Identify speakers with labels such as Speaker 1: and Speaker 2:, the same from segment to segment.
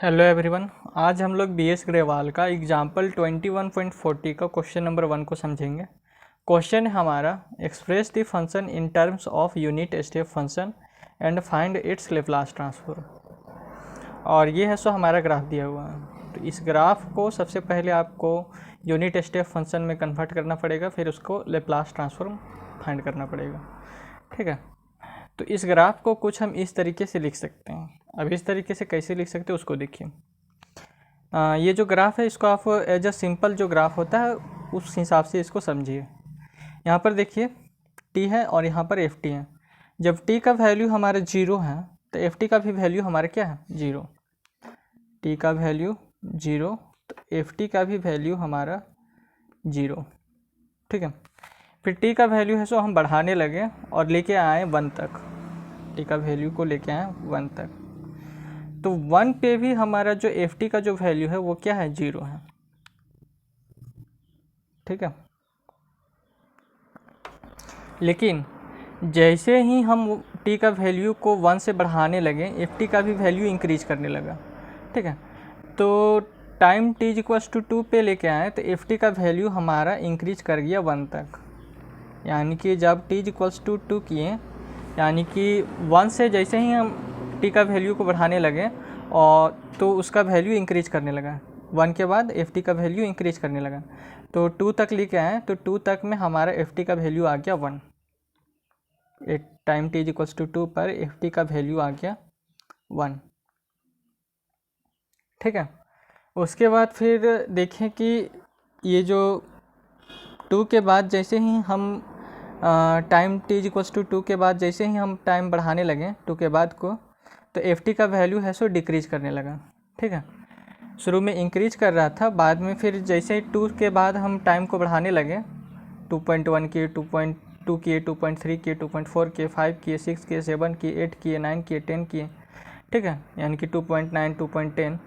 Speaker 1: Hello everyone. आज हम लोग बीएस ग्रेवाल का एग्जाम्पल 21.40 का क्वेश्चन नंबर 1 को समझेंगे। क्वेश्चन है हमारा, express the function in terms of unit step function and find its Laplace transform. और ये है सो हमारा ग्राफ दिया हुआ है। तो इस ग्राफ को सबसे पहले आपको यूनिट स्टेप फंक्शन में कन्वर्ट करना पड़ेगा, फिर उसको लैप्लास ट्रांसफॉर्म फाइंड करना पड़ेगा। ठीक है, तो इस ग्राफ को कुछ हम इस तरीके से लिख सकते हैं। अब इस तरीके से कैसे लिख सकते हैं उसको देखिए। ये जो ग्राफ है इसको आप एज अ सिंपल जो ग्राफ होता है उस हिसाब से इसको समझिए। यहाँ पर देखिए t है और यहाँ पर ft है। जब t का वैल्यू हमारा 0 है तो ft का भी वैल्यू हमारा क्या है, 0। t का वैल्यू 0 तो ft का भी वैल्यू हमारा 0। ठीक है, फिर t का वैल्यू है सो हम बढ़ाने लगे और लेके आए 1 तक। t का वैल्यू को लेके आए 1 तक, तो 1 पे भी हमारा जो ft का जो वैल्यू है वो क्या है, 0 है। ठीक है, लेकिन जैसे ही हम t का वैल्यू को 1 से बढ़ाने लगे ft का भी वैल्यू इंक्रीज करने लगा। ठीक है, तो टाइम t = 2 पे लेके आए तो ft का वैल्यू हमारा इंक्रीज कर गया 1 तक। यानी कि जब t = 2 किए, यानी कि 1 से जैसे ही हम t का वैल्यू को बढ़ाने लगे और तो उसका वैल्यू इंक्रीज करने लगा। 1 के बाद ft का वैल्यू इंक्रीज करने लगा, तो 2 तक लेके आए तो 2 तक में हमारा ft का वैल्यू आ गया 1। एक टाइम t = 2 पर ft का वैल्यू आ गया 1। ठीक है, उसके बाद फिर देखें कि ये जो 2 के बाद जैसे ही हम टाइम t = 2 के बाद जैसे ही हम टाइम बढ़ाने लगे 2 के बाद को, तो ft का वैल्यू है सो डिक्रीज करने लगा। ठीक है, शुरू में इंक्रीज कर रहा था, बाद में फिर जैसे ही 2 के बाद हम टाइम को बढ़ाने लगे 2.1 किए, 2.2 किए, 2.3 किए, 2.4 किए, 5 किए, 6 किए, 7 किए, 8 किए, 9 किए, 10 किए। ठीक है, यानी कि 2.9, 2.10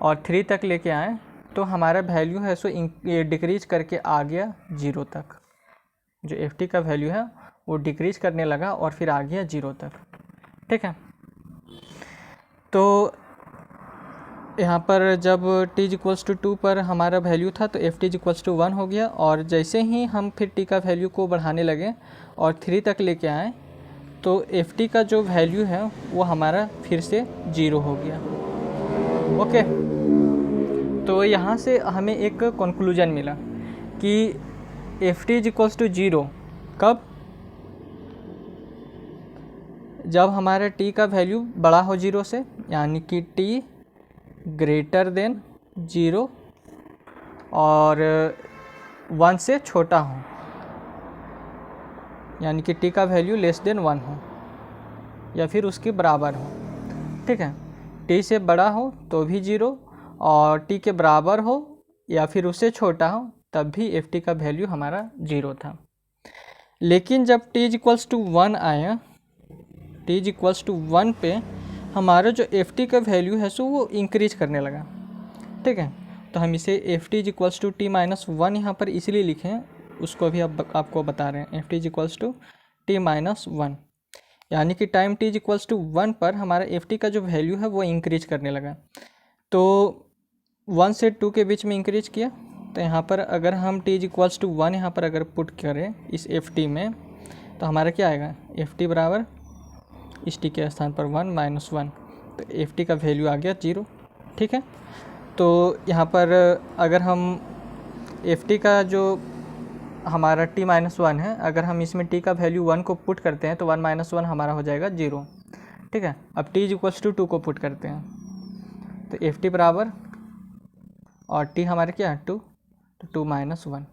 Speaker 1: और 3 तक लेके आए तो हमारा वैल्यू है सो डिक्रीज करके आ गया 0 तक। जो ft का वैल्यू है वो डिक्रीज करने लगा और फिर आ गया 0 तक। ठीक है, तो यहाँ पर जब t = 2 पर हमारा वैल्यू था तो ft = 1 हो गया, और जैसे ही हम फिर t का वैल्यू को बढ़ाने लगे और 3 तक लेके आए तो ft का जो वैल्यू है वो हमारा फिर से 0 हो गया। ओके, तो यहाँ से हमें एक कंक्लूजन मिला कि ft = 0 कब, जब हमारा t का वैल्यू बड़ा हो 0 से, यानी कि t ग्रेटर देन 0 और 1 से छोटा हो, यानी कि t का वैल्यू लेस देन 1 हो या फिर उसके बराबर हो। ठीक है, t से बड़ा हो तो भी 0 और t के बराबर हो या फिर उससे छोटा हो तब भी ft का वैल्यू हमारा 0 था। लेकिन जब t = 1 आया, t = 1 पे हमारा जो ft का वैल्यू है सो वो इंक्रीज करने लगा। ठीक है, तो हम इसे ft = t - 1 यहाँ पर इसलिए लिखें, उसको भी अब आपको बता रहे हैं। ft = t - 1, यानी कि टाइम t = 1 पर हमारा ft का जो वैल्यू है वो इंक्रीज करने लगा। तो 1 से 2 के बीच में इंक्रीज किया, तो यहाँ पर अगर हम t = 1 यहाँ पर अगर पुट करें इस ft में तो हमारा क्या आएगा, ft बराबर इस t के स्थान पर 1 - 1, तो ft का वैल्यू आ गया 0। ठीक है, तो यहाँ पर अगर हम ft का जो हमारा t - 1 है, अगर हम इसमें t का वैल्यू 1 को पुट करते हैं तो 1 - 1 हमारा हो जाएगा 0। ठीक है, अब t = 2 को पुट करते हैं तो ft बराबर, और t हमारे क्या है 2, तो 2 - 1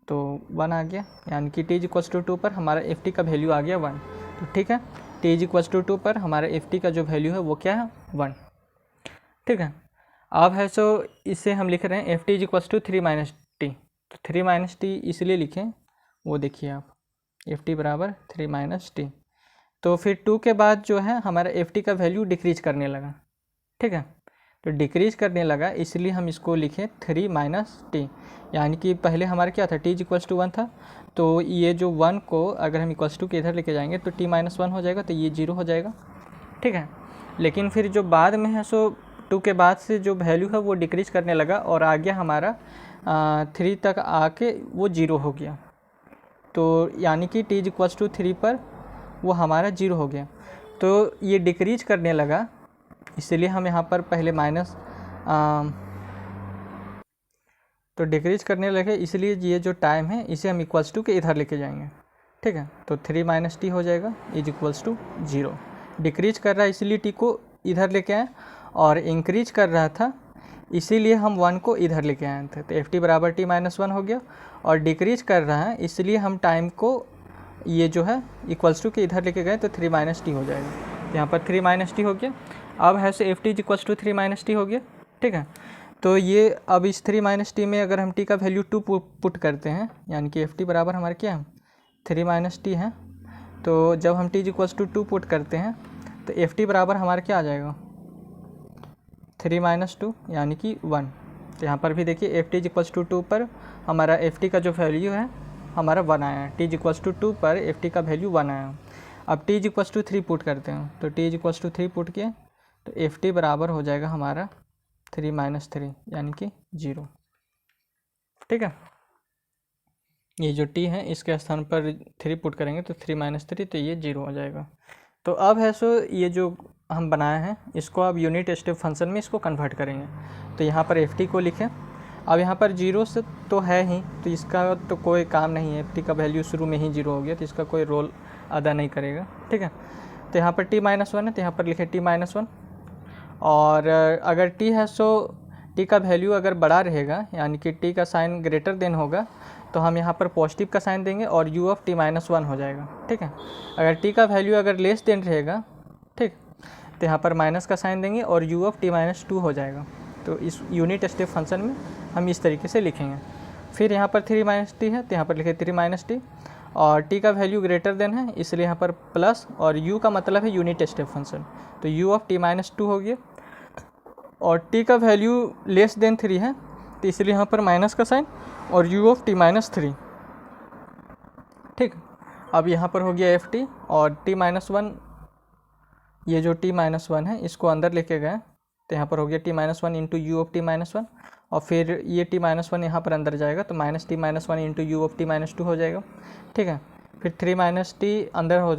Speaker 1: तो 1 आ गया, यानी कि t = 2 पर हमारा ft का वैल्यू आ गया 1। तो ठीक है, t = 2 पर हमारा ft का जो वैल्यू है वो क्या है, 1। ठीक है, अब है सो इसे हम लिख रहे हैं ft = 3 - t, तो 3 - t इसलिए लिखें, वो देखिए आप ft बराबर 3 - t। तो फिर 2 के बाद जो है हमारा ft का वैल्यू डिक्रीज करने लगा। ठीक है, तो डिक्रीज करने लगा इसलिए हम इसको लिखें 3 - t, यानी कि पहले हमारा क्या था, t = 1 था, तो ये जो 1 को अगर हम = के इधर लेके जाएंगे तो t - 1 हो जाएगा, तो ये 0 हो जाएगा। ठीक है, लेकिन फिर जो बाद में है सो 2 के बाद से जो वैल्यू है वो डिक्रीज करने लगा और आ गया हमारा 3 तक आके वो 0 हो गया। तो यानी कि t इक्वल्स टू 3 पर वो हमारा 0 हो गया। तो ये डिक्रीज करने लगा, इसलिए हम यहाँ पर पहले माइनस तो डिक्रीज करने लगे, इसलिए ये जो टाइम है इसे हम इक्वल्स टू के इधर लेके जाएंगे। ठीक है, तो 3 माइनस टी हो जाएगा इज इक्वल्स टू 0। डिक्रीज कर रहा है इसलिए टी को इधर लेके आए, और इंक्रीज कर रहा था इसीलिए हम 1 को इधर लेके आए थे। तो एफ टी बराबर टी माइनस 1 हो गया, और डिक्रीज कर रहा है इसलिए हम टाइम को ये जो है इक्वल्स टू के इधर लेके गए, तो 3 माइनस टी हो जाएगा। तो यहाँ पर 3 माइनस टी हो गया। अब है so f t equals to 3 minus t हो गया। ठीक है, तो ये अब इस 3 माइनस टी में अगर हम टी का वैल्यू 2 पुट करते हैं, यानी कि एफ टी बराबर हमारे क्या है 3 माइनस टी है। तो जब हम टी इक्वल्स टू 2 पुट करते हैं तो एफ टी बराबर हमारा क्या आ जाएगा 3 माइनस 2 यानी कि 1। तो यहाँ पर भी देखिए एफ टी इक्वल्स टू 2 पर हमारा एफ टी का जो वैल्यू है हमारा 1 आया है। टी इक्वल्स टू 2 पर एफ टी का वैल्यू 1 आया। अब टी इक्वल्स टू 3 पुट करते हैं, तो टी इक्वल्स टू 3 पुट किए तो एफ टी बराबर हो जाएगा हमारा 3 माइनस 3 यानी कि 0। ठीक है, ये जो t है इसके स्थान पर 3 पुट करेंगे तो 3 माइनस 3, तो ये 0 हो जाएगा। तो अब है सो ये जो हम बनाए हैं इसको अब यूनिट स्टेप फंक्शन में इसको कन्वर्ट करेंगे। तो यहाँ पर एफ टी को लिखें। अब यहाँ पर 0 से तो है ही, तो इसका तो कोई काम नहीं है, एफ टी का वैल्यू शुरू में ही 0 हो गया, तो इसका कोई रोल अदा नहीं करेगा। ठीक है, तो यहाँ पर t माइनस 1 है, तो यहाँ पर लिखें t माइनस 1। और अगर t है सो t का वैल्यू अगर बड़ा रहेगा यानी कि t का साइन ग्रेटर देन होगा, तो हम यहाँ पर पॉजिटिव का साइन देंगे और u ऑफ t माइनस 1 हो जाएगा। ठीक है, अगर t का वैल्यू अगर लेस देन रहेगा, ठीक, तो यहाँ पर माइनस का साइन देंगे और u ऑफ t माइनस 2 हो जाएगा। तो इस यूनिट स्टेप फंक्शन में हम इस तरीके से लिखेंगे। फिर यहाँ पर 3 माइनस टी है, तो यहाँ पर लिखे 3 माइनस टी, और t का वैल्यू ग्रेटर देन है इसलिए यहाँ पर प्लस, और u का मतलब है यूनिट स्टेप फंक्शन, तो u ऑफ t माइनस 2 हो गया। और t का वैल्यू लेस देन 3 है, तो इसलिए यहाँ पर माइनस का साइन और u ऑफ t माइनस 3। ठीक, अब यहाँ पर हो गया एफ टी और t माइनस 1, ये जो t माइनस 1 है इसको अंदर लेके गए, तो यहाँ पर हो गया t minus 1 into you of t minus 1, और फिर ये t माइनस 1 यहाँ पर अंदर जाएगा तो minus t minus 1 into you of t माइनस 2 हो जाएगा। ठीक है, फिर 3 माइनस टी अंदर हो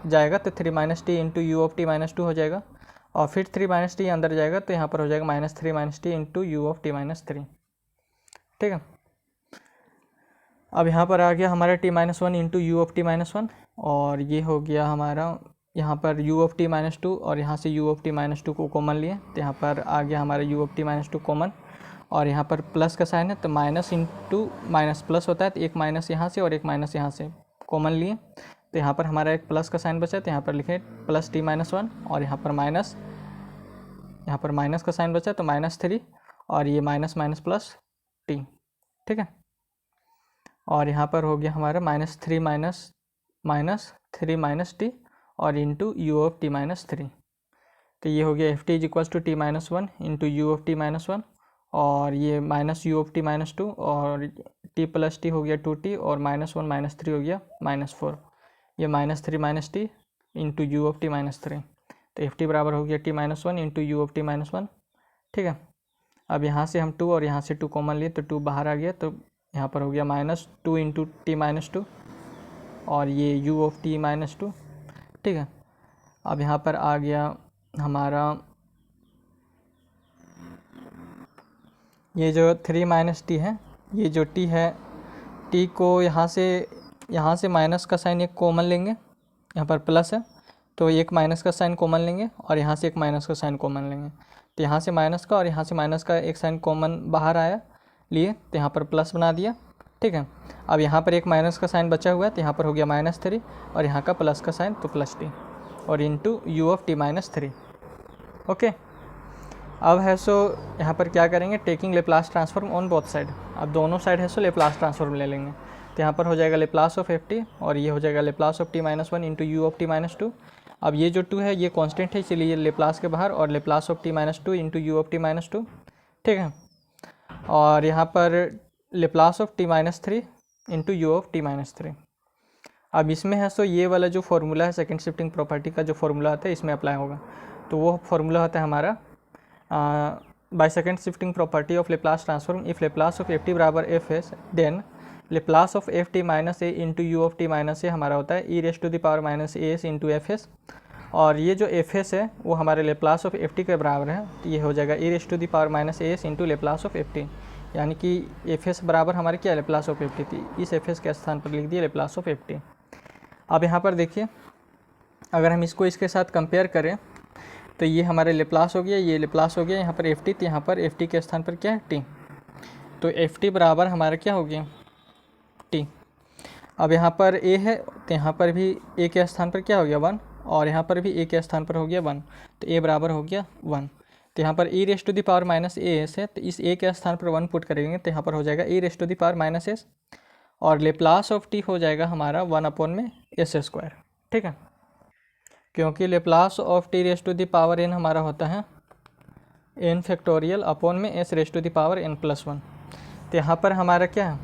Speaker 1: जाएगा तो 3 minus T into you of t माइनस 2 हो जाएगा, और फिर 3 माइनस टी अंदर जाएगा तो यहाँ पर हो जाएगा minus 3 minus T into you of t minus 3। ठीक है, अब यहाँ पर आ गया हमारा t minus 1 into you of t minus 1, और ये हो गया हमारा यहाँ पर u ऑफ t माइनस 2, और यहाँ से u ऑफ t माइनस 2 को कॉमन लिए, तो यहाँ पर आ गया हमारा u ऑफ t माइनस 2 कॉमन, और यहाँ पर प्लस का साइन है तो माइनस इंटू माइनस प्लस होता है, तो एक माइनस यहाँ से और एक माइनस यहाँ से कॉमन लिए, तो यहाँ पर हमारा एक प्लस का साइन बचा, तो यहाँ पर लिखे प्लस t माइनस 1, और यहाँ पर माइनस का साइन बचा तो माइनस 3, और ये माइनस माइनस प्लस t। ठीक है, और यहाँ पर हो गया हमारा माइनस 3 माइनस टी और into you of t minus 3। तो ये हो गया F T is equals to T minus 1 into you of t minus 1, और ये माइनस यू ऑफ t माइनस 2, और t प्लस टी हो गया 2t, और माइनस 1 माइनस 3 हो गया माइनस 4, ये minus 3 minus T into you of t minus 3। तो एफ टी बराबर हो गया t minus 1 into you of t minus 1। ठीक है, अब यहाँ से हम 2 और यहाँ से 2 कॉमन लिए तो 2 बाहर आ गया, तो यहाँ पर हो गया माइनस 2 इंटू टी माइनस 2, और ये u ऑफ t माइनस 2। ठीक है, अब यहाँ पर आ गया हमारा ये जो 3 माइनस टी है, ये जो t है, t को यहाँ से माइनस का साइन एक कॉमन लेंगे, यहाँ पर प्लस है तो एक माइनस का साइन कॉमन लेंगे, और यहाँ से एक माइनस का साइन कॉमन लेंगे, तो यहाँ से माइनस का और यहाँ से माइनस का एक साइन कॉमन बाहर आया लिए, तो यहाँ पर प्लस बना दिया। ठीक है, अब यहाँ पर एक माइनस का साइन बचा हुआ है, तो यहाँ पर हो गया माइनस 3, और यहाँ का प्लस का साइन तो प्लस टी, और into you of t minus 3। Okay, अब है सो यहाँ पर क्या करेंगे, taking Laplace transform on both side. अब दोनों साइड है सो लेप्लास ट्रांसफॉर्म ले लेंगे, तो यहाँ पर हो जाएगा लेप्लास ऑफ एफ टी, और ये हो जाएगा Laplace of t minus 1 into you of t माइनस 2। अब ये जो 2 है ये कांस्टेंट है, इसलिए ये लेप्लास के बाहर, और लेप्लास ऑफ t माइनस 2 इंटू यू ऑफ t माइनस 2। ठीक है, और यहाँ पर Laplace of t minus 3 into you of t minus 3। अब इसमें है सो ये वाला जो फॉर्मूला है सेकंड शिफ्टिंग प्रॉपर्टी का जो फॉर्मूला आता है इसमें अप्लाई होगा, तो वो फॉर्मूला होता है हमारा by second shifting property of Laplace transform, if Laplace of F t बराबर f s, then Laplace of F t minus a into you of t minus a हमारा होता है e raise to the power minus a s into f s. और ये जो F S है वो हमारे लेप्लास ऑफ एफ टी के बराबर है, तो ये हो जाएगा e raise to the power minus a s into Laplace of F t, यानी कि एफ एस बराबर हमारे क्या लेप्लास ऑफ एफ टी थी, इस एफ एस के स्थान पर लिख दिए लेप्लास ऑफ एफ टी। अब यहाँ पर देखिए, अगर हम इसको इसके साथ कंपेयर करें तो ये हमारे लेप्लास हो गया, ये लेप्लास हो गया, यहाँ पर एफ टी, तो यहाँ पर एफ टी के स्थान पर क्या है टी, तो एफ टी बराबर हमारा क्या हो गया टी। अब यहाँ पर ए है तो यहाँ पर भी ए के स्थान पर क्या हो गया 1, और यहाँ पर भी ए के स्थान पर हो गया 1, तो ए बराबर हो गया 1। तो यहाँ पर e raise to the power minus a s है, तो इस ए के स्थान पर 1 पुट करेंगे तो यहाँ पर हो जाएगा e raise to the power minus s, और लेप्लास ऑफ टी हो जाएगा हमारा 1/s²। ठीक है, क्योंकि Laplace of t raise to the power n हमारा होता है n फैक्टोरियल अपॉन में s raise to the power n+1। तो यहाँ पर हमारा क्या है,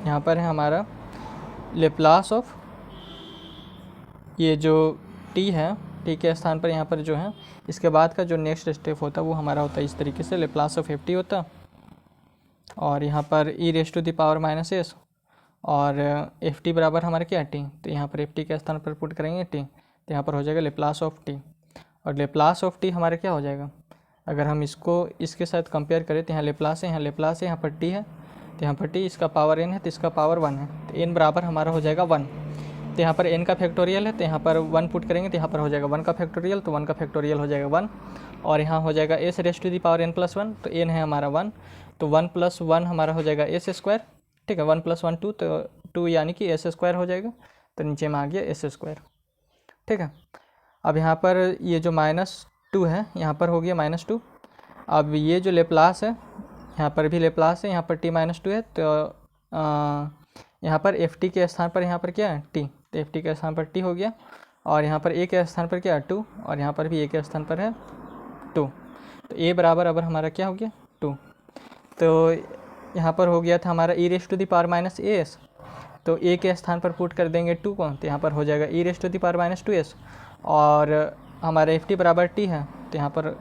Speaker 1: यहाँ पर है हमारा लेप्लास ऑफ ये जो t है, t के स्थान पर यहाँ पर जो है, इसके बाद का जो नेक्स्ट स्टेप होता है वो हमारा होता है इस तरीके से, लेप्लास ऑफ एफ टी होता, और यहाँ पर e raise to the power minus s, और एफ टी बराबर हमारे क्या टी, तो यहाँ पर एफ टी के स्थान पर पुट करेंगे टी, तो यहाँ पर हो जाएगा लेप्लास ऑफ टी। और लेप्लास ऑफ टी हमारे क्या हो जाएगा, अगर हम इसको इसके साथ कंपेयर करें तो यहाँ लेप्लास है, यहाँ लेप्लास है, यहाँ पर टी है, तो यहाँ पर टी, इसका पावर n है तो इसका पावर 1 है, तो n बराबर हमारा हो जाएगा 1। तो यहाँ पर n का फैक्टोरियल है तो यहाँ पर 1 पुट करेंगे तो यहाँ पर हो जाएगा 1 का फैक्टोरियल, तो 1 का फैक्टोरियल हो जाएगा 1, और यहाँ हो जाएगा s raise to the power n+1, तो n है हमारा 1, तो 1+1 हमारा हो जाएगा s²। ठीक है, 1 + 1 2, तो 2 यानी कि s² हो जाएगा, तो नीचे में आ गया s²। ठीक है, अब यहाँ पर ये जो -2 है यहाँ पर हो गया -2। अब ये जो लेप्लास है यहाँ पर भी लेप्लास है, यहाँ पर t-2 है, तो यहाँ पर एफ टी के स्थान पर यहाँ पर क्या है t, तो एफ टी के स्थान पर t हो गया, और यहाँ पर a के स्थान पर क्या है 2, और यहाँ पर भी a के स्थान पर है 2, तो a बराबर अब हमारा क्या हो गया 2। तो यहाँ पर हो गया था हमारा e raise to the power minus a s, तो a के स्थान पर पुट कर देंगे 2 को, तो यहाँ पर हो जाएगा e raise to the power -2s, और हमारा एफ टी बराबर t है, तो यहाँ पर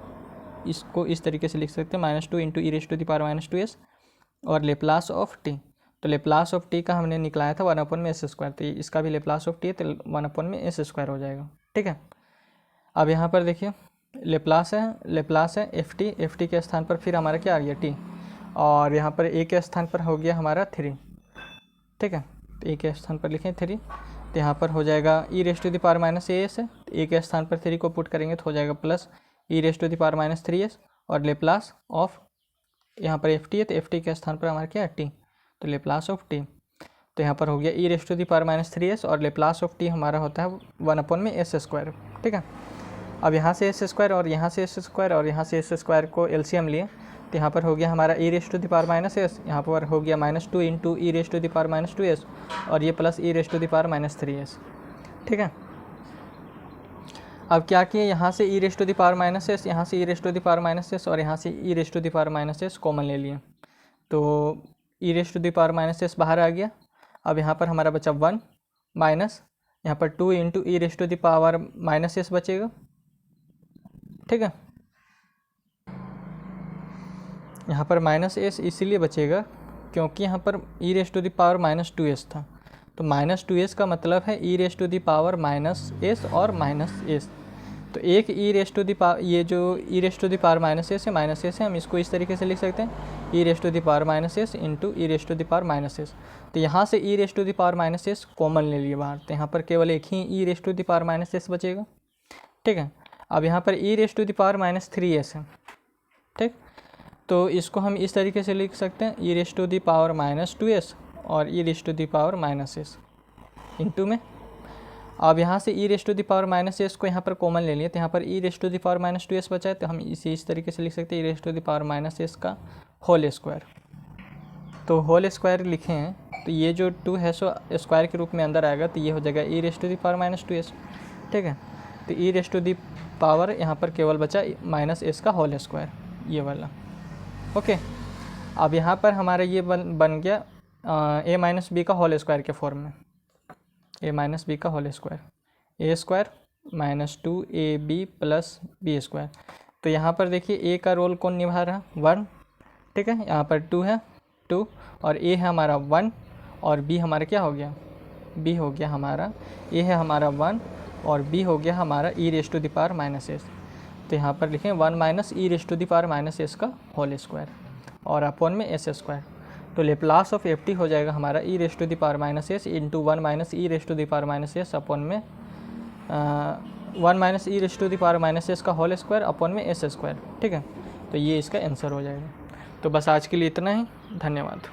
Speaker 1: इसको इस तरीके से लिख सकते हैं -2 into E raise to the power -2s, और लेप्लास ऑफ टी, तो लेप्लास ऑफ टी का हमने निकलाया था 1/s², तो इसका भी लेप्लास ऑफ टी है तो 1/s² हो जाएगा। ठीक है, अब यहाँ पर देखिए लेप्लास है एफ टी के स्थान पर फिर हमारा क्या आ गया टी, और यहाँ पर ए के स्थान पर हो गया हमारा 3। ठीक है, तो ए के स्थान पर लिखें 3, तो यहाँ पर हो जाएगा e raise to the power -as है, तो ए के स्थान पर 3 को पुट करेंगे तो हो जाएगा plus E raise to the power -3s, और लेप्लास ऑफ यहाँ पर एफ टी है, तो एफ टी के स्थान पर हमारा क्या है टी, तो लेप्लास ऑफ टी, तो यहाँ पर हो गया e raise to the power -3s, और लेप्लास ऑफ टी हमारा होता है 1/s²। ठीक है, अब यहाँ से s² और यहाँ से s² और यहाँ से s² को एलसीएम लिए, तो यहाँ पर हो गया हमारा e raise to the power -s, यहाँ पर हो गया -2 into E raise to the power -2s, और ये plus E raise to the power -3s। ठीक है, अब क्या किए, यहाँ से e raise to the power -s, यहाँ से e raise to the power -s, और यहाँ से e raise to the power -s common ले लिए, तो e raise to the power -s बाहर आ गया। अब यहाँ पर हमारा बचा 1 माइनस यहाँ पर 2 into E raise to the power -s बचेगा। ठीक है, यहाँ पर -s इसीलिए बचेगा क्योंकि यहाँ पर e raise to the power -2s था, तो -2s का मतलब है e raise to the power -s और -s, तो एक e raise to the power, ये जो e raise to the power -s है, हम इसको इस तरीके से लिख सकते हैं e raise to the power -s into E raise to the power -s। तो यहाँ से e raise to the power -s common ले लिए बाहर, तो यहाँ पर केवल एक ही e raise to the power -s बचेगा। ठीक है, अब यहाँ पर e raise to the power -3s है। ठीक, तो इसको हम इस तरीके से लिख सकते हैं e raise to the power -2s और e raise to the power -s into में। अब यहाँ से e raise to the power -s को यहाँ पर कॉमन ले लिए, तो यहाँ पर e raise to the power -2s बचा है, तो हम इसे इस तरीके से लिख सकते हैं e raise to the power -s का होल स्क्वायर। तो होल स्क्वायर लिखे हैं तो ये जो 2 है सो स्क्वायर के रूप में अंदर आएगा, तो ये हो जाएगा e raise to the power -2s। ठीक है, तो e raise to the power यहाँ पर केवल बचा -s का होल स्क्वायर, ये वाला। ओके, अब यहाँ पर हमारा ये बन गया a माइनस बी का होल स्क्वायर के फॉर्म में, a माइनस बी का whole square, a² minus 2ab plus B square. तो यहाँ पर देखिए ए का रोल कौन निभा रहा है, 1, ठीक है। यहाँ पर 2 है, 2, और ए है हमारा 1, और बी हमारा क्या हो गया, बी हो गया हमारा, ए है हमारा 1 और बी हो गया हमारा e raise to the power minus S. तो यहाँ पर लिखें 1 minus E raise to the power minus S का होल स्क्वायर और अपॉन में एस स्क्वायर। तो लेप्लास ऑफ एफ टी हो जाएगा हमारा E raise to the power minus S into 1 minus E raise to the power minus S upon में 1 minus E raise to the power minus S का whole square upon में S square, ठीक है। तो ये इसका आंसर हो जाएगा। तो बस आज के लिए इतना ही, धन्यवाद।